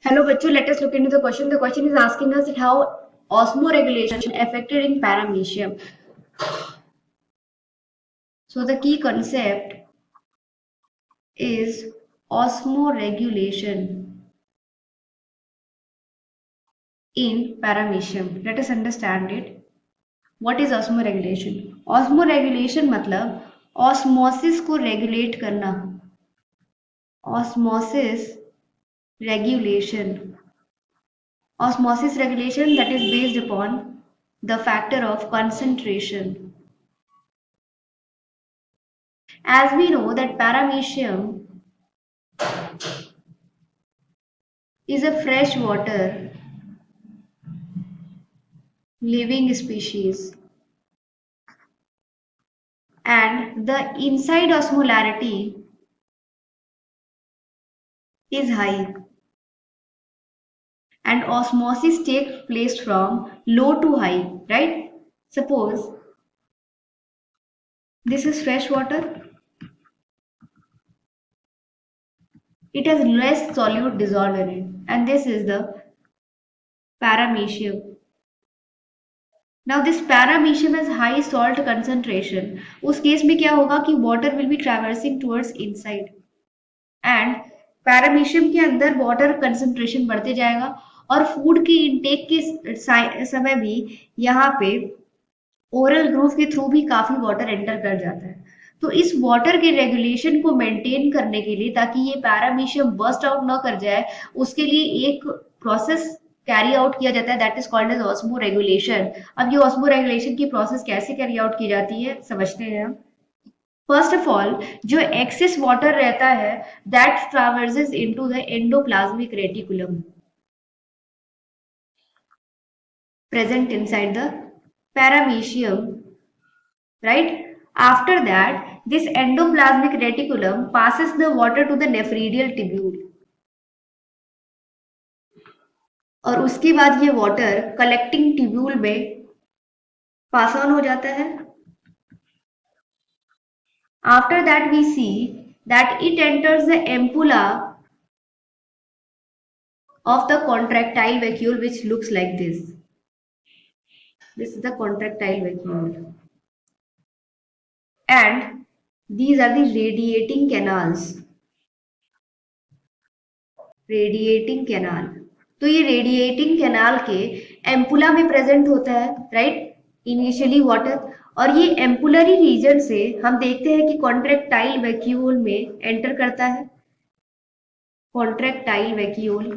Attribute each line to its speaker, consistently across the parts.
Speaker 1: Hello, Bachu. Let us look into the question. The question is asking us that how osmoregulation affected in paramecium. So the key concept is osmoregulation in paramecium. Let us understand it. What is osmoregulation? Osmoregulation मतलब osmosis को regulate करना. Osmosis regulation. Osmosis regulation that is based upon the factor of concentration. As we know that paramecium is a freshwater living species, and the inside osmolarity is high, and osmosis takes place from low to high, right? Suppose this is fresh water, it has less solute dissolved in it, and this is the paramecium. Now this paramecium has high salt concentration. उस case में क्या होगा कि water will be traversing towards inside, and paramecium के अंदर water concentration बढ़ते जाएगा, और फूड की इनटेक के समय भी यहाँ पे ओरल ग्रूव के थ्रू भी काफी वाटर एंटर कर जाता है. तो इस वाटर के रेगुलेशन को मेंटेन करने के लिए, ताकि ये पैरामीशियम बर्स्ट आउट ना कर जाए, उसके लिए एक प्रोसेस कैरी आउट किया जाता है, that is called as osmoregulation. अब ये ऑस्मो रेगुलेशन की प्रोसेस कैसे कैरी आउट की जाती है समझते हैं हम. फर्स्ट ऑफ ऑल, जो एक्सेस वाटर रहता है that traverses into the endoplasmic reticulum present inside the paramecium, right? After that, this endoplasmic reticulum passes the water to the nephridial tubule, और उसके बाद ये वाटर कलेक्टिंग ट्यूब्यूल में pass on हो जाता है. After that, we see that it enters the ampulla of the contractile vacuole, which looks like this. This is the contractile vacuole. And these are the radiating canals. Radiating canal. तो ये radiating canal के ampulla में present होता है, right? Initially water, और ये ampullary region से हम देखते हैं कि कॉन्ट्रैक्टाइल वैक्यूल में एंटर करता है. Contractile vacuole.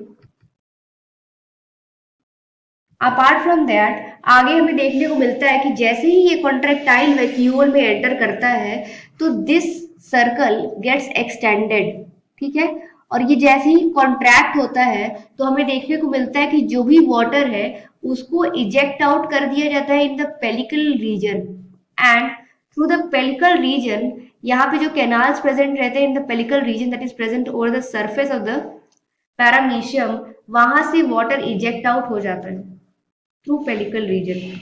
Speaker 1: Apart from that, आगे हमें देखने को मिलता है कि जैसे ही ये कॉन्ट्रैक्टाइल वैक्यूल में एंटर करता है तो दिस सर्कल गेट्स एक्सटेंडेड, ठीक है? और ये जैसे ही कॉन्ट्रैक्ट होता है तो हमें देखने को मिलता है कि जो भी वाटर है उसको इजेक्ट आउट कर दिया जाता है in the pellicle region, and through the pellicle region, यहाँ पे जो कैनाल्स प्रेजेंट रहते हैं in the pellicle region that is present over the surface of the paramecium, वहां से वाटर इजेक्ट आउट हो जाता है थ्रू पेलिकल रीजन.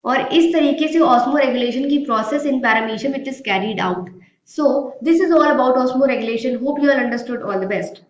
Speaker 1: और इस तरीके से ऑस्मो रेगुलेशन की process in paramecium it is carried out. So this is all about osmo regulation. Hope you all understood. All the best.